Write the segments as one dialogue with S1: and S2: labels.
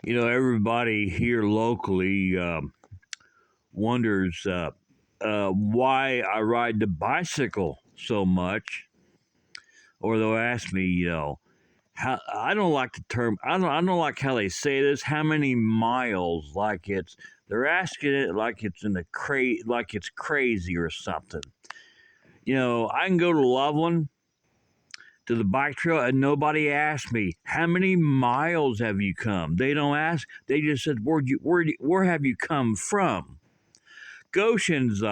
S1: Everybody here locally wonders why I ride the bicycle so much, or they'll ask me, how I don't like the term. I don't like how they say this. How many miles? They're asking it like it's in like it's crazy or something. I can go to Loveland to the bike trail and nobody asked me how many miles have you come. They don't ask. They just said where have you come from. Goshen's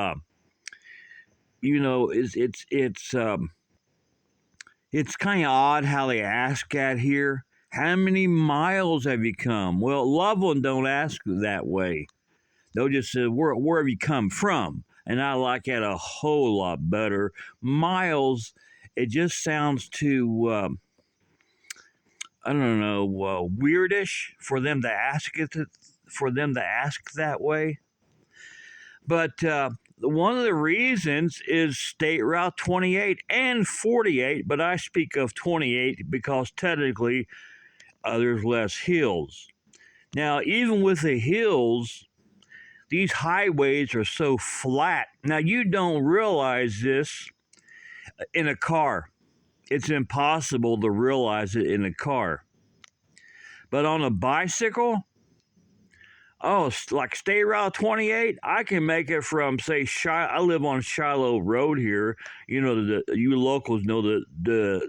S1: it's kind of odd how they ask that here. How many miles have you come? Well, Loveland don't ask that way. They'll just say where have you come from, and I like that a whole lot better. Miles, it just sounds too I don't know, weirdish for them to ask that way. But one of the reasons is State Route 28 and 48, but I speak of 28 because technically there's less hills. Now, even with the hills, these highways are so flat. Now, you don't realize this in a car. It's impossible to realize it in a car. But on a bicycle, like State Route 28, I can make it from, say, I live on Shiloh Road here. You locals know the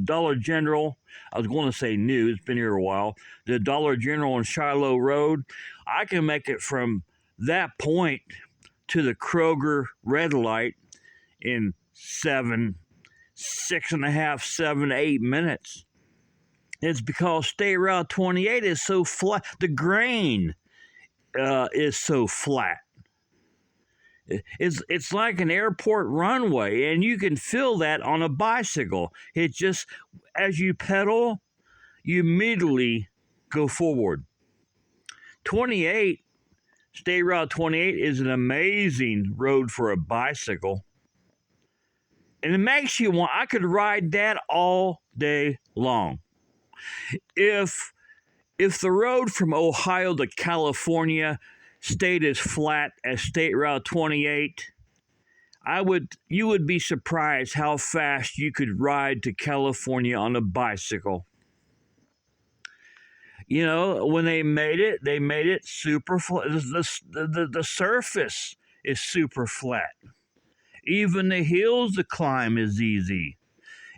S1: Dollar General. I was going to say new. It's been here a while. The Dollar General on Shiloh Road. I can make it from that point to the Kroger red light in 6.5, 7, 8 minutes. It's because State Route 28 is so flat. The grain is so flat. It's like an airport runway, and you can feel that on a bicycle. It just, as you pedal, you immediately go forward. 28, State Route 28 is an amazing road for a bicycle. And it makes you want, I could ride that all day long. If the road from Ohio to California stayed as flat as State Route 28, you would be surprised how fast you could ride to California on a bicycle. When they made it super flat. The surface is super flat. Even the hills to climb is easy.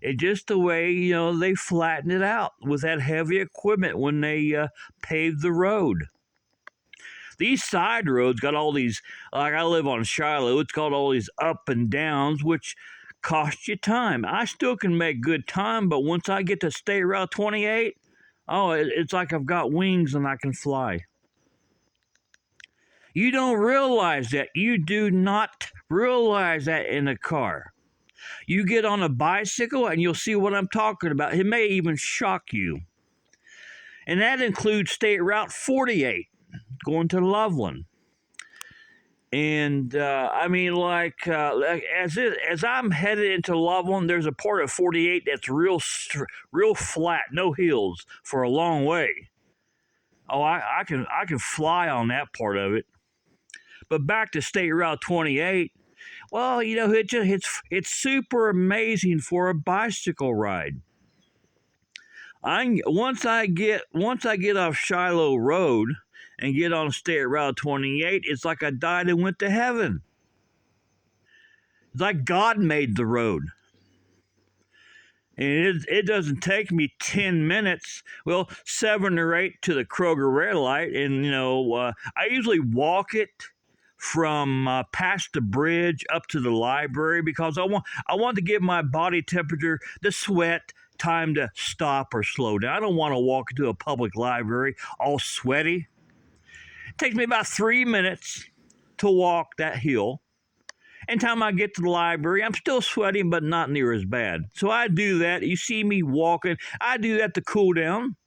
S1: It's just the way, they flattened it out with that heavy equipment when they paved the road. These side roads got all these, like I live on Shiloh, it's got all these up and downs, which cost you time. I still can make good time, but once I get to State Route 28, it's like I've got wings and I can fly. You don't realize that. You do not realize that in a car. You get on a bicycle and you'll see what I'm talking about. It may even shock you. And that includes State Route 48 going to Loveland. And as I'm headed into Loveland, there's a part of 48 that's real flat, no hills for a long way. I can fly on that part of it. But back to State Route 28. Well, it's super amazing for a bicycle ride. Once I get off Shiloh Road and get on State Route 28, it's like I died and went to heaven. It's like God made the road. And it doesn't take me 10 minutes, 7 or 8 to the Kroger red light. And, I usually walk it from past the bridge up to the library because I want to give my body temperature, the sweat, time to stop or slow down. I don't want to walk into a public library all sweaty. It takes me about 3 minutes to walk that hill. And time I get to the library, I'm still sweating, but not near as bad. So I do that. You see me walking. I do that to cool down.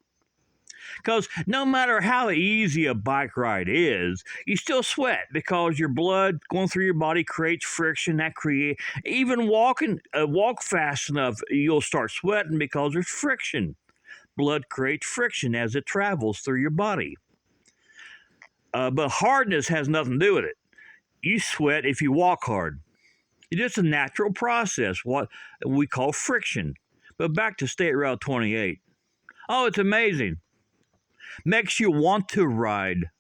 S1: Because no matter how easy a bike ride is, you still sweat because your blood going through your body creates friction. Even walk fast enough, you'll start sweating because there's friction. blood creates friction as it travels through your body. But hardness has nothing to do with it. You sweat if you walk hard. It's just a natural process, what we call friction. But back to State Route 28. Oh, it's amazing. Makes you want to ride.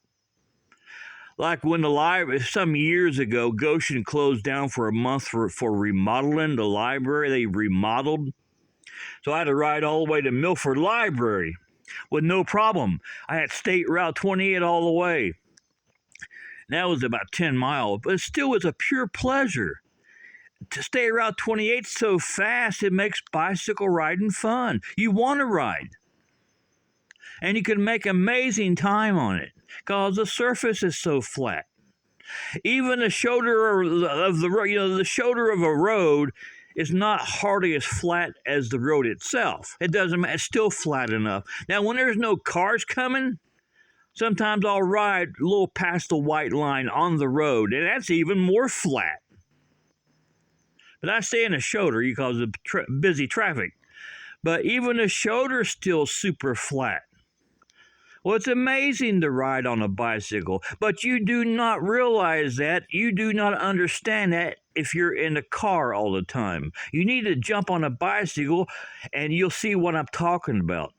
S1: Like when the library, some years ago, Goshen closed down for a month for remodeling the library. They remodeled. So I had to ride all the way to Milford Library with no problem. I had State Route 28 all the way. That was about 10 miles, but it still was a pure pleasure. To State Route 28 so fast, it makes bicycle riding fun. You want to ride. And you can make amazing time on it because the surface is so flat. Even the shoulder of the road, the shoulder of a road is not hardly as flat as the road itself. It doesn't matter. It's still flat enough. Now, when there's no cars coming, sometimes I'll ride a little past the white line on the road, and that's even more flat. But I stay in the shoulder because of busy traffic. But even the shoulder's still super flat. Well, it's amazing to ride on a bicycle, but you do not realize that. You do not understand that if you're in a car all the time. You need to jump on a bicycle, and you'll see what I'm talking about.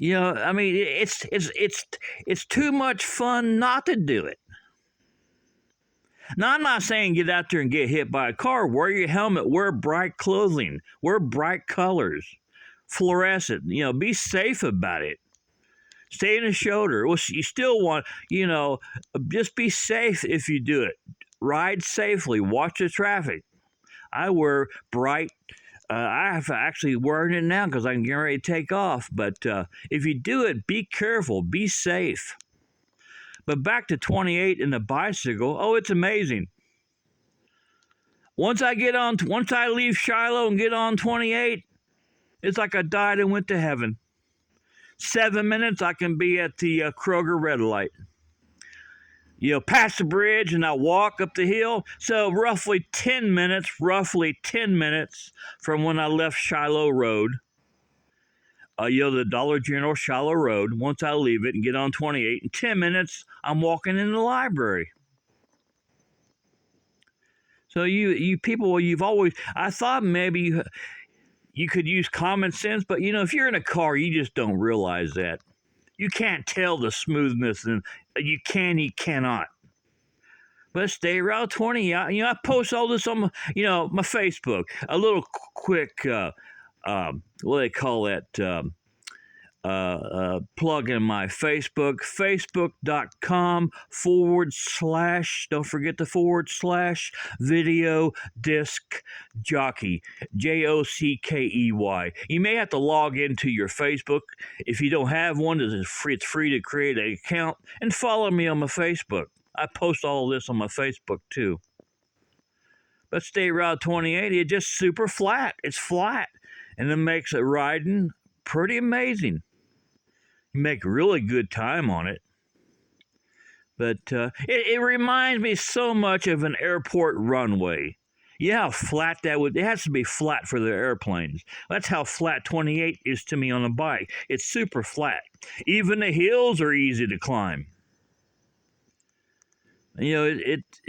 S1: You know, I mean, it's too much fun not to do it. Now, I'm not saying get out there and get hit by a car. Wear your helmet. Wear bright clothing. Wear bright colors. Fluorescent. You know, be safe about it. Stay in the shoulder. Well, you still want, just be safe if you do it. Ride safely. Watch the traffic. I wear bright. I have actually wearing it now because I'm getting ready to take off. But if you do it, be careful. Be safe. But back to 28 and the bicycle. Oh, it's amazing. Once I leave Shiloh and get on 28, it's like I died and went to heaven. 7 minutes, I can be at the Kroger red light. Past the bridge and I walk up the hill. So roughly 10 minutes from when I left Shiloh Road. The Dollar General Shiloh Road. Once I leave it and get on 28, in 10 minutes, I'm walking in the library. So you people, I thought maybe you could use common sense, but if you're in a car, you just don't realize that. You can't tell the smoothness, and you cannot. But State Route 20, I post all this on my Facebook. A little quick, what do they call that? Plug in my Facebook, facebook.com/ don't forget the / video disc jockey, JOCKEY. You may have to log into your Facebook. If you don't have one, it's free to create an account and follow me on my Facebook. I post all this on my Facebook too. But State Route 28, it's just super flat. It's flat. And it makes it riding pretty amazing. You make really good time on it. But it reminds me so much of an airport runway. Yeah, how flat that would. It has to be flat for the airplanes. That's how flat 28 is to me on a bike. It's super flat. Even the hills are easy to climb. It's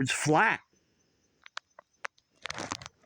S1: flat.